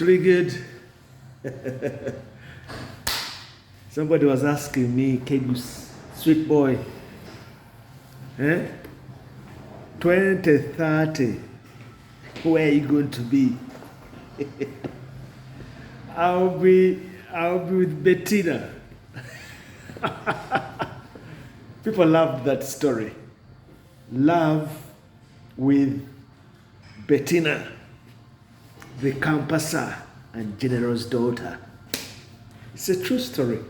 Pretty good. Somebody was asking me, Kegus, sweet boy, 2030, where are you going to be? I'll be with Bettina. People loved that story. Love with Bettina, the compasser and generous daughter. It's a true story.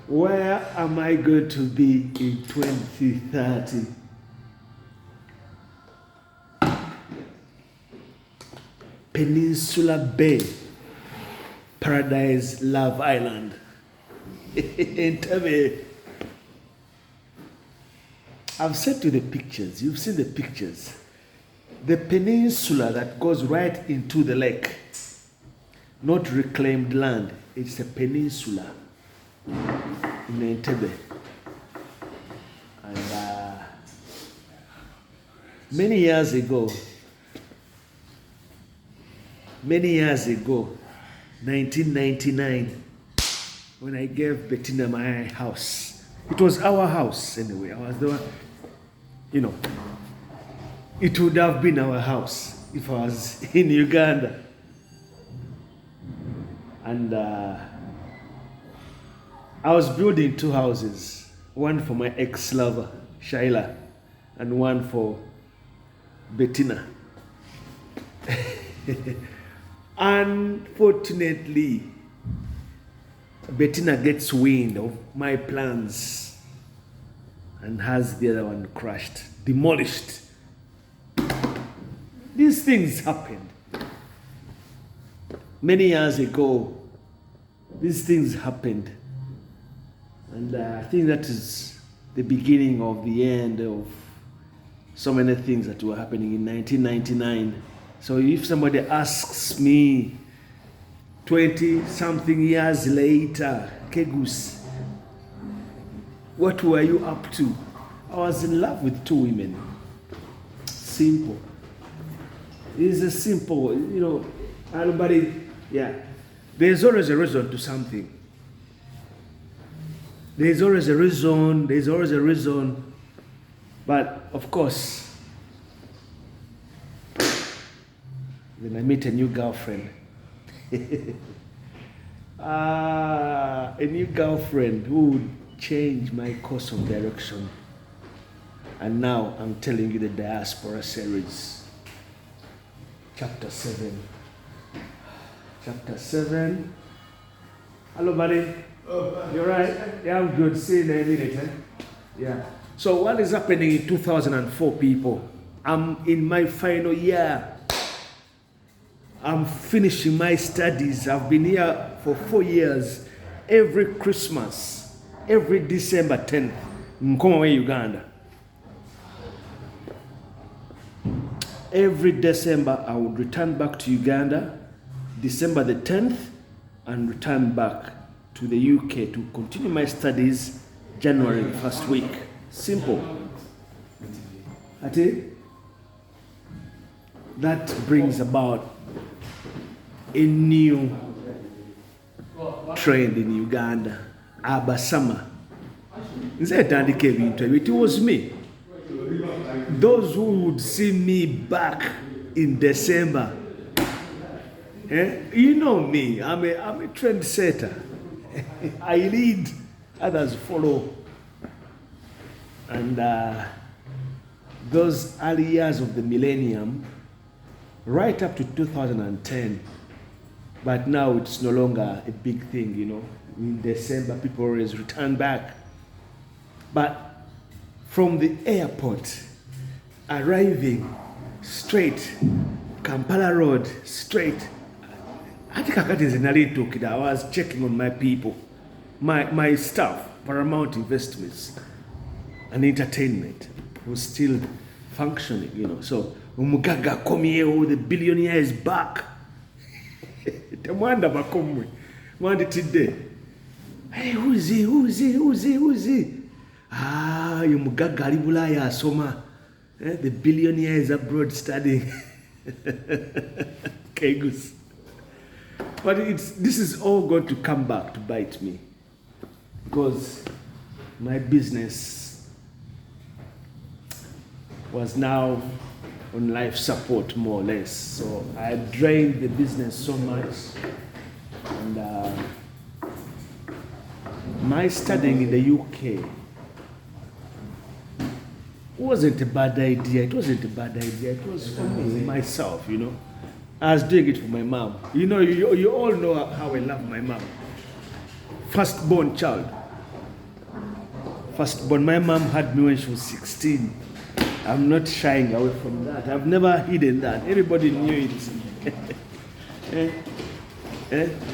Where am I going to be in 2030? Peninsula Bay, Paradise, Love Island. Entebbe. I've sent you the pictures. You've seen the pictures. The peninsula that goes right into the lake, not reclaimed land. It's a peninsula in Entebbe. And many years ago, 1999, when I gave Bettina my house, it was our house anyway. I was the one, it would have been our house if I was in Uganda. And I was building 2 houses, one for my ex-lover, Shaila, and one for Bettina. Unfortunately, Bettina gets wind of my plans and has the other one crushed, demolished. These things happened. Many years ago, these things happened. And I think that is the beginning of the end of so many things that were happening in 1999. So if somebody asks me 20-something years later, Kegus, what were you up to? I was in love with 2 women. Simple. It's a simple, everybody, there's always a reason to something. There's always a reason. But of course, then I meet a new girlfriend. A new girlfriend who would change my course of direction. And now I'm telling you the Diaspora series. Chapter 7. Hello, buddy. You're right? Yeah, I'm good. See you in a minute. Yeah. So what is happening in 2004, people? I'm in my final year. I'm finishing my studies. I've been here for 4 years. Every Christmas, every December 10th, Mkomawe, Uganda. Every December, I would return back to Uganda, December the 10th, and return back to the UK to continue my studies January 1st week. Simple. That brings about a new trend in Uganda. Abasama. It was me. Those who would see me back in December, you know me, I'm a trendsetter. I lead, others follow. And those early years of the millennium, right up to 2010, but now it's no longer a big thing, In December, people always return back. But from the airport, arriving straight, Kampala Road, straight. I was checking on my people, my staff, Paramount Investments and Entertainment was still functioning, So, Umugaga Komie, the billionaire is back. Temwanda bakomwe. Mwandi today. Hey, who is he? You Mugaga ali Bulaya asoma. The billionaire is abroad studying. Kegus. this is all going to come back to bite me, because my business was now on life support, more or less. So I drained the business so much, and my studying in the UK wasn't a bad idea. It wasn't a bad idea. It was for me, myself, you know. I was doing it for my mom. You know, you all know how I love my mom. Firstborn child. Firstborn. My mom had me when she was 16. I'm not shying away from that. I've never hidden that. Everybody knew it.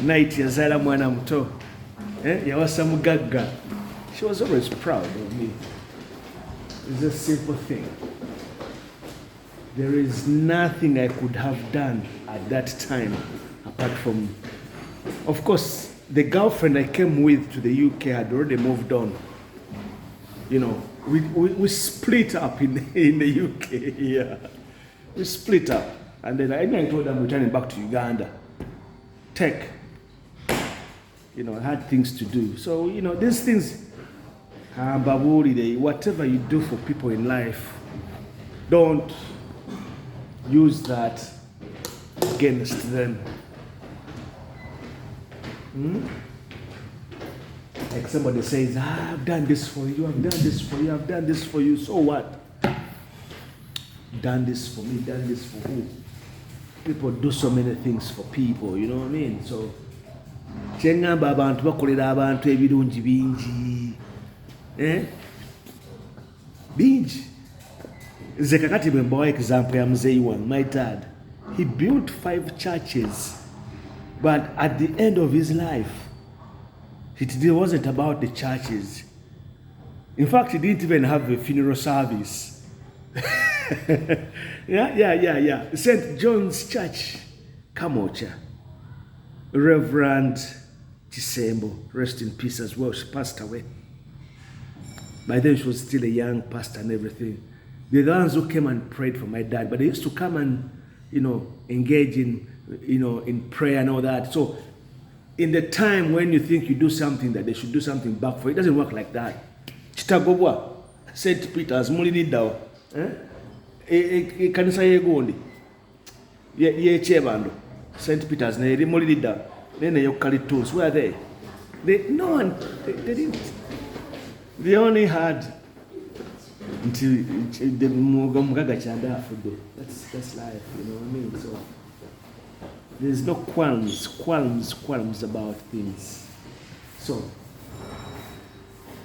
Night yazala mwana muto. Yawasa mugagga. She was always proud of me. It's a simple thing. There is nothing I could have done at that time apart from, of course, the girlfriend I came with to the UK had already moved on. You know, we split up in the UK. Yeah, we split up, and then I told them I'm returning back to Uganda. Tech. You know, I had things to do. So, you know, these things, whatever you do for people in life, don't use that against them. Like somebody says, I've done this for you, I've done this for you, I've done this for you, so what? Done this for me, done this for who? People do so many things for people, you know what I mean? So, kyengamba abantu bakolera abantu ebirungi bingi. Bingi. Nze kakati bwe mbawa example ya mzee wange, my dad. He built 5 churches, but at the end of his life, it wasn't about the churches. In fact, he didn't even have a funeral service. Yeah. St. John's Church, Kamocha. Reverend Chisembo, rest in peace as well. She passed away. By then, she was still a young pastor and everything. They're the ones who came and prayed for my dad, but they used to come and, you know, engage in, you know, in prayer and all that. So, in the time when you think you do something that they should do something back for, it doesn't work like that. Chitagobwa, St. Peter's, Mulinidao, kanisa yegondi, ye chebando, St. Peter's, ne Mulinida, then the Yokalituns, where are they? No one, they didn't. They only had until the Mugaga Chanda for the. That's life, you know what I mean? So there's no qualms about things. So,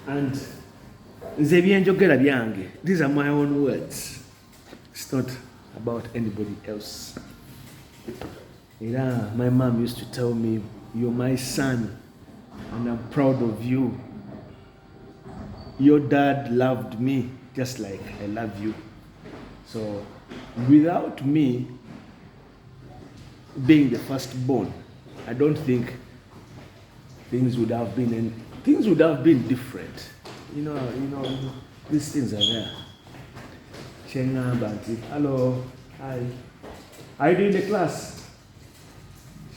and these are my own words. It's not about anybody else. Yeah, my mom used to tell me, "You're my son, and I'm proud of you. Your dad loved me just like I love you. So, without me being the firstborn, I don't think things would have been different. You know, these things are there." Hello, hi. Are you doing the class?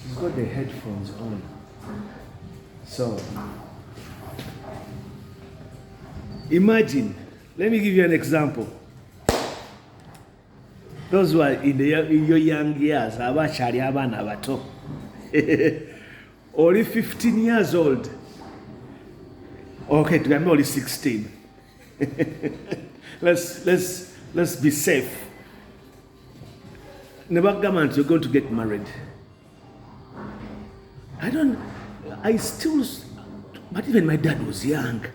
She's got the headphones on. So, imagine, let me give you an example. Those who are in your young years, only 15 years old. Okay, I'm only 16. Let's be safe. Never government, you're going to get married. But even my dad was young.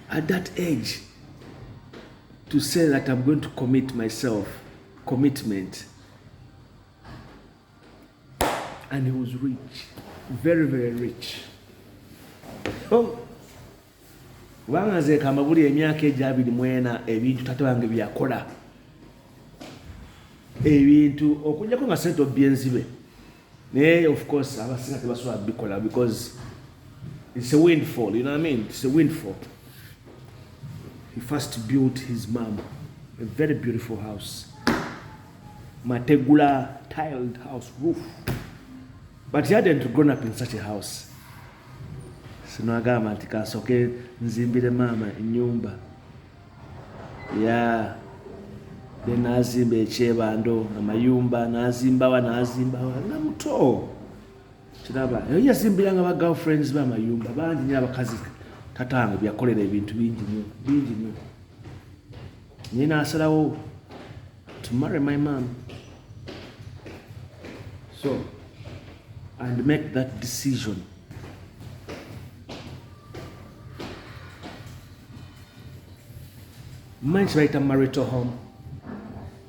At that age, to say that I'm going to commit myself, commitment. And he was rich, very, very rich. Oh, wangaze kama buli emyaka ejabiri mwena ebintu tate wange byakola. Ebintu okujjako nga sente obyenzibe. Naye of course abasinga tebasobola bikola because it's a windfall, you know what I mean? It's a windfall. He first built his mom a very beautiful house. Mategula tiled house roof. But he hadn't grown up in such a house. Sinagamba nti kasooke nzimbire maama ennyumba. Yeah. Then nazimba ekyebando amayumba nazimbawa nga muto. Kiraba yazimbiranga ba girlfriends b'amayumba bangi nnyo abakazi tatange byakolera ebintu bingi nnyo. Naye n'asalawo to marry my mom. So, and make that decision. Mine's right a marital home.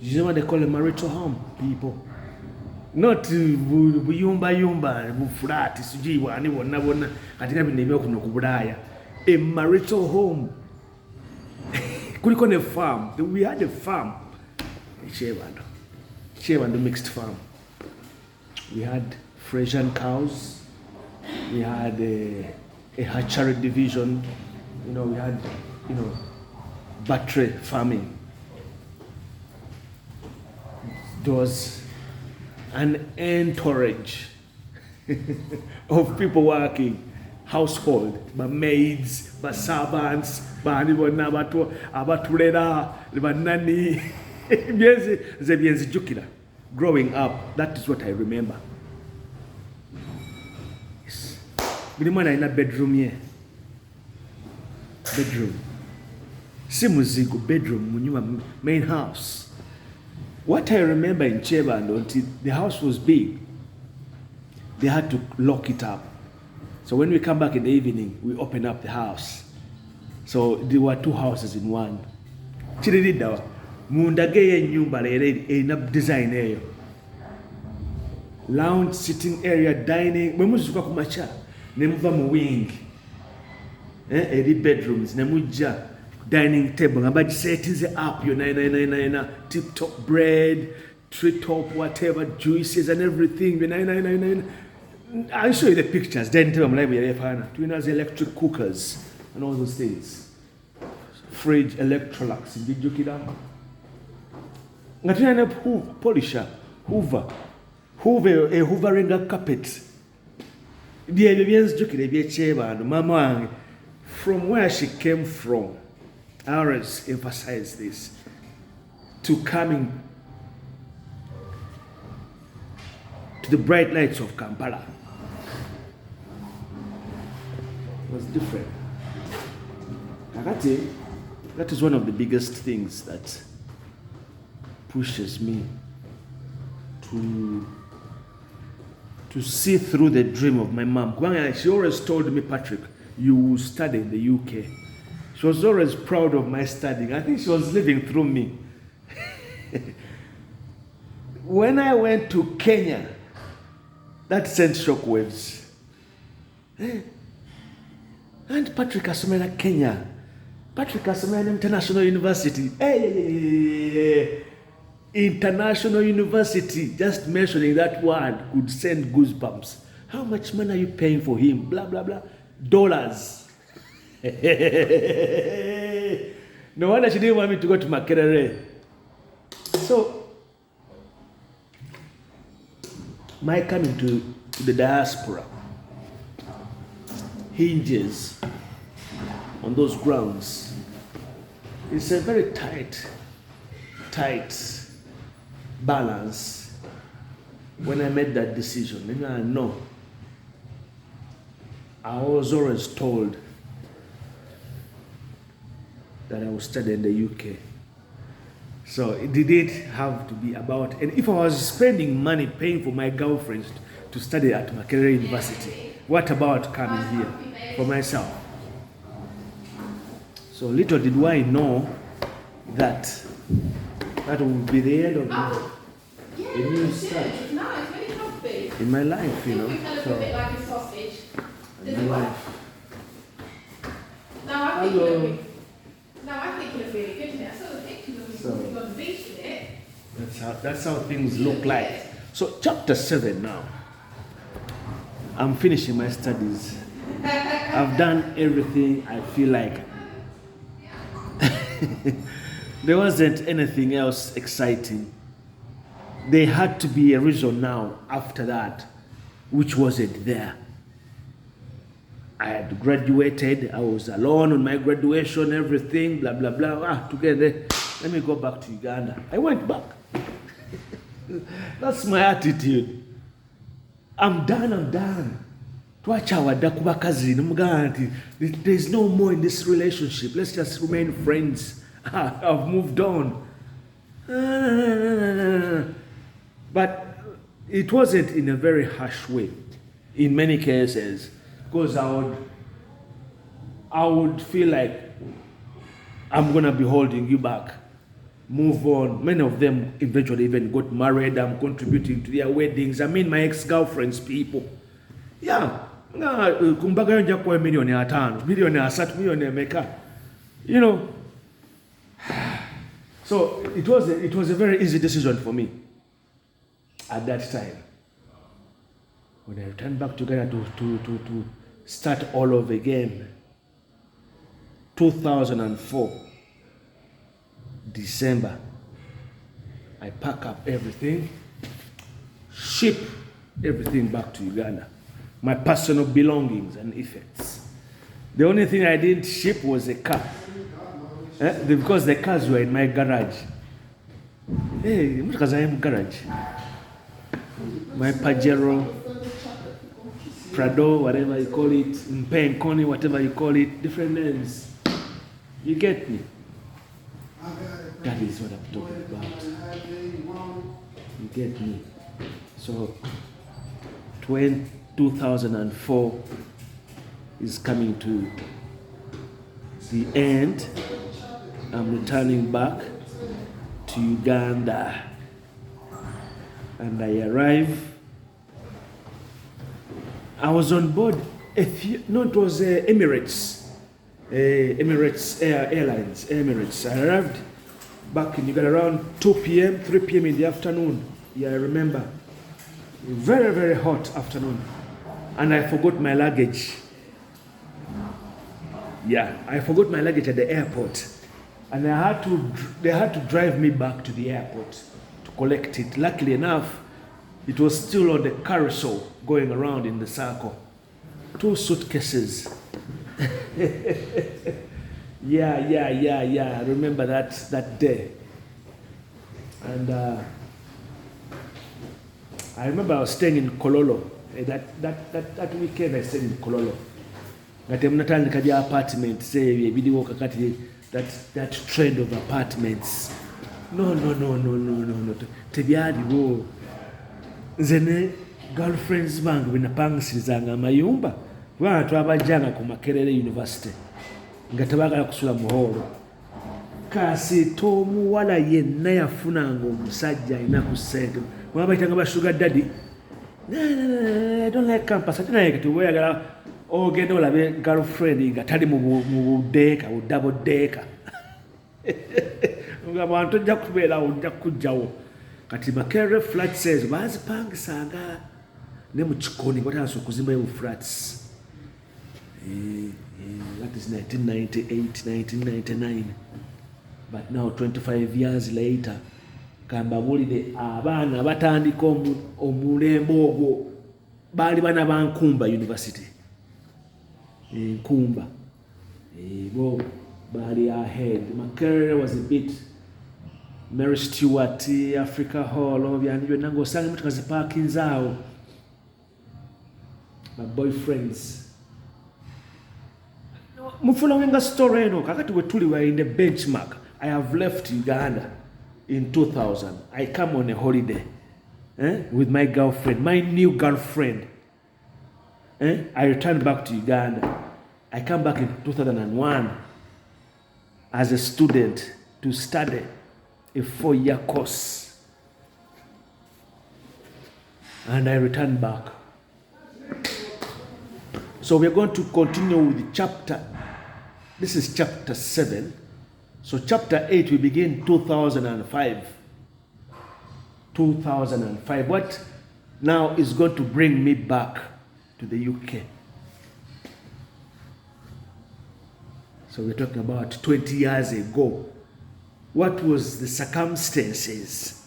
You know what they call a marital home, people? Not buyumba bufurati sijui wani wona katika binebyo kuno kubulaya. A marital home. Kuliko ne farm. We had a farm. Chebando mixed farm. We had Frisian cows. We had a hatchery division. We had, battery farming. There was an entourage of people working, household, but maids, but servants, but abatulera, nani. Growing up, that is what I remember. Yes. In a bedroom. Simuzigo bedroom, main house. What I remember in Chebando, until the house was big, they had to lock it up. So when we come back in the evening, we open up the house. So there were two houses in one. Chiridida, mundage nyumba ina design eyo. Lounge, sitting area, dining. Mwemuzuka kumacha, nemuva mu wing. Eri bedrooms, nemuja. Dining table, ngabaji settings up your tip top bread, tree top, whatever, juices and everything. I'll show you the pictures. Then tell them Twina's electric cookers and all those things. Fridge, Electrolux, Ngatina polisher, hoovering a carpet. Mama, from where she came from. I always emphasize this. To coming to the bright lights of Kampala was different. That is one of the biggest things that pushes me to see through the dream of my mom. She always told me, Patrick, you will study in the UK. She was always proud of my studying. I think she was living through me. When I went to Kenya, that sent shockwaves. And Patrick asomera Kenya. Patrick asomera International University. International University. Just mentioning that word could send goosebumps. How much money are you paying for him? Blah, blah, blah. Dollars. No wonder she didn't want me to go to Makerere. So, my coming to the diaspora hinges on those grounds. It's a very tight balance when I made that decision. And I know I was always told that I was studying in the UK. So it didn't have to be about, and if I was spending money paying for my girlfriends to study at Makerere University, what about coming here for myself? So little did I know that would be the end of a new start in my life, So, in my life. Hello. No, I think you look really good here. I saw the pictures of you on the beach with it. That's how things look like. So chapter 7 now. I'm finishing my studies. I've done everything I feel like. There wasn't anything else exciting. There had to be a reason now after that which wasn't there. I had graduated, I was alone on my graduation, everything, blah, blah, blah. Together, let me go back to Uganda. I went back. That's my attitude. I'm done. There's no more in this relationship. Let's just remain friends. I've moved on. But it wasn't in a very harsh way. In many cases, because I would feel like I'm gonna be holding you back. Move on. Many of them eventually even got married. I'm contributing to their weddings. I mean, my ex-girlfriends, people. Yeah. Kumbaga yonja kwa milioni 5, milioni 3, milioni meka. You know. So it was a very easy decision for me at that time. When I returned back to Ghana to start all over again, 2004, December, I pack up everything, ship everything back to Uganda. My personal belongings and effects. The only thing I didn't ship was a car. Because the cars were in my garage. Hey, because I am garage. My Pajero, Prado, whatever you call it, Mpenkoni, whatever you call it, different names. You get me? That is what I'm talking about. You get me? So, 2004 is coming to the end. I'm returning back to Uganda. And I arrive. I was on board it was Emirates. Emirates Airlines, Emirates. I arrived back in Uganda around 2 p.m., 3 p.m. in the afternoon. Yeah, I remember. Very, very hot afternoon. And I forgot my luggage. Yeah, I forgot my luggage at the airport. And they had to drive me back to the airport to collect it. Luckily enough, it was still on the carousel going around in the circle. 2 suitcases. Yeah. I remember that day. And I remember I was staying in Kololo. That weekend I stayed in Kololo. That apartment, say video that trend of apartments. No. Tebyaliwo. Nze girlfriends bange benapangisizanga amayumba. Abantu abajjanga ku Makerere University. Nga tebagala kusula muholo. Kasita omuwala yenna yafunanga omusajja alina ku ssente. Mwabayitanga ba sugar daddy. No, I don't like campus. Ate naye kati weyagala ogenda olabe girlfriend nga tali mu budeeka, mu double decker. Nga abantu ojja kubeerawo ojja kujjawo. Kati Makerere flat says bazipangisanga ne mu kikoni batandise okuzimbayo flats. That is 1998, 1999. But now 25 years later, kambabulire abaana batandika omulembe ogwo baali bana ba Nkumba University. Nkumba. Bo baali ahead. Makerere was a bit Mary Stewart, Africa Hall, obyandiyo nango osanga emotoka ziparkinze awo. My boyfriends. Mufulangenga story eno kakati we tuli were in the benchmark. I have left Uganda in 2000. I come on a holiday with my girlfriend, my new girlfriend. I returned back to Uganda. I come back in 2001 as a student to study a 4-year course. And I returned back. So we're going to continue with chapter. This is chapter 7. So chapter 8 we begin 2005. 2005. What now is going to bring me back to the UK? So we're talking about 20 years ago. What was the circumstances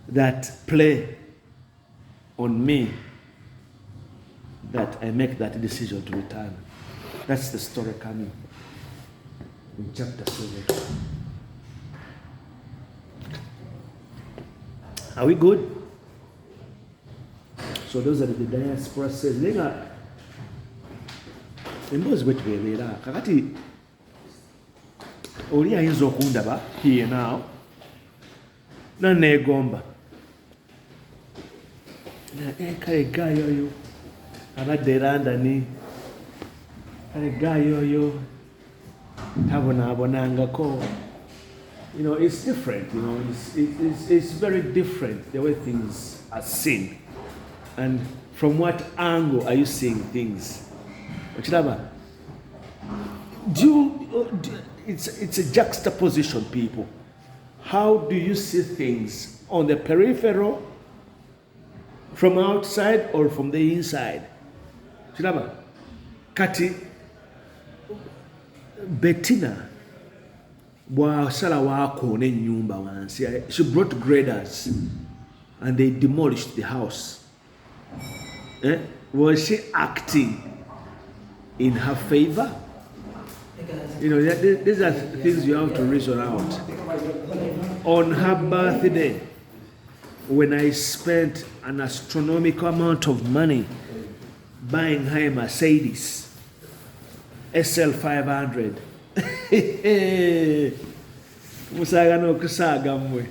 that play on me that I make that decision to return. That's the story coming in chapter 7. Are we good? So those are the diaspora says. Nenga embozi bwe tubeera kakati oli ayinza okundaba here now naneegomba kale gaayo oyo abadde London, kale gaayo oyo tabonaabonangako. You know, it's different. You know, it's very different the way things are seen, and from what angle are you seeing things? It's a juxtaposition, people. How do you see things on the peripheral, from outside or from the inside? Kati Bettina bw'asala waakoona ennyumba wansi, she brought graders and they demolished the house. Was she acting in her favor? You know, these are things you have to reason out. On her birthday, when I spent an astronomical amount of money buying her a Mercedes SL 500, musaga n'okusaaga mmwe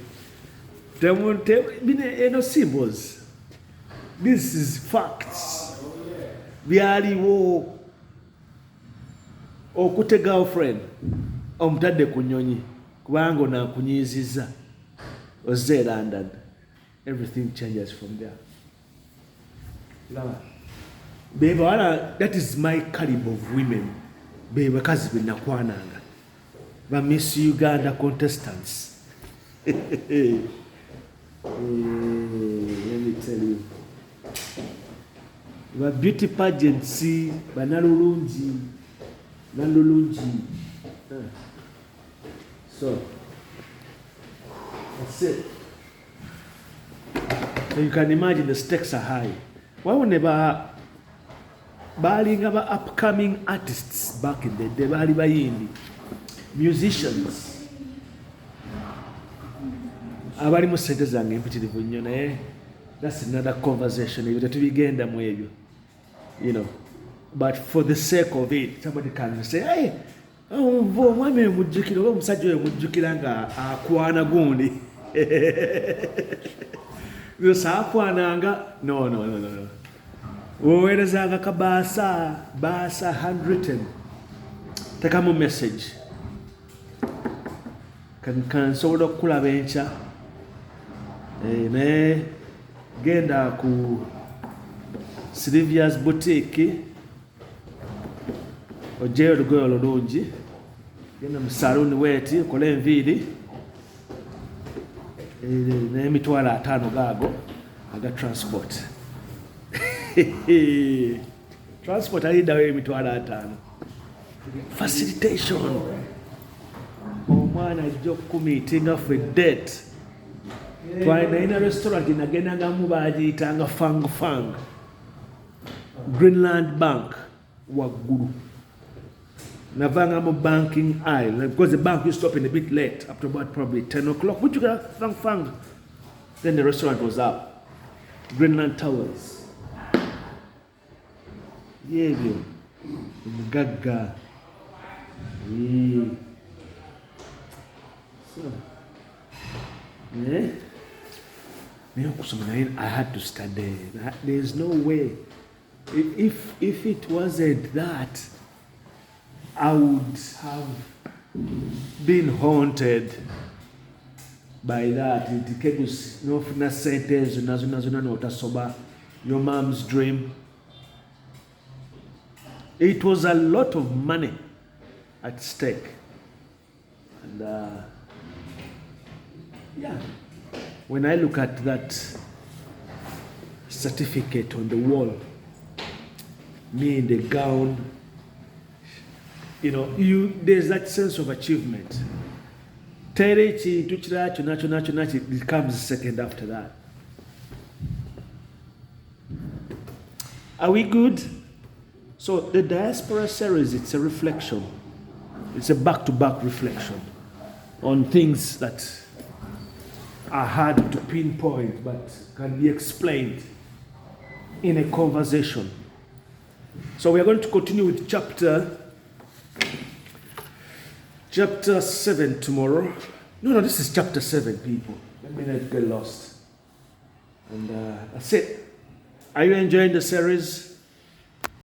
eno symbols. This is facts. Byaliwo okute girlfriend omutadde ku nnyonyi kubanga onaakunyiizizza ozze London. Everything changes from there. That is my caliber of women. Bakazi be nakwananga ba Miss Uganda contestants. Let me tell you, ba beauty pageants ba nalulungi. So that's it. So you can imagine the stakes are high. Why would never balinga ba upcoming artists back in the day, bali bayindi, musicians abali mu sente zange empitirivu nnyo naye that's another conversation. Ebyo tetubigenda mu ebyo, you know, but for the sake of it, somebody can say, hey, omwami mujjukira oba omusajja oyo mujjukira nga akwana gundi saakwananga. No. Woweerezanga kabaasa handwritten, tekamu message, kansobola okukulaba enkya naye genda ku Sylvia's boutique ojeyo olugoye olulungi, genda mu saloon weeti okola enviiri n'emitwalo 5 gaago aga transport. Transport ayindawo emitwalo 5. Facilitation. Omwana ajja okukumiitinga for date. Twalina restaurant nagendangamu baagiyitanga Fang Greenland Bank waggulu. Navanga mu banking aisle because the bank used to open a bit late, up to about probably 10 o'clock. Would you get Fang? Then the restaurant was up. Greenland Towers. Yeah, Gaga. Yeah. So, yeah. I had to study. There's no way. If it wasn't that, I would have been haunted by that. Your mom's dream. It was a lot of money at stake. And yeah, when I look at that certificate on the wall, me in the gown, you know, there's that sense of achievement. It comes second after that. Are we good? So the Diaspora series, it's a reflection. It's a back-to-back reflection on things that are hard to pinpoint but can be explained in a conversation. So we are going to continue with chapter 7 tomorrow. No, this is chapter 7, people. Let me not get lost. And that's it. Are you enjoying the series?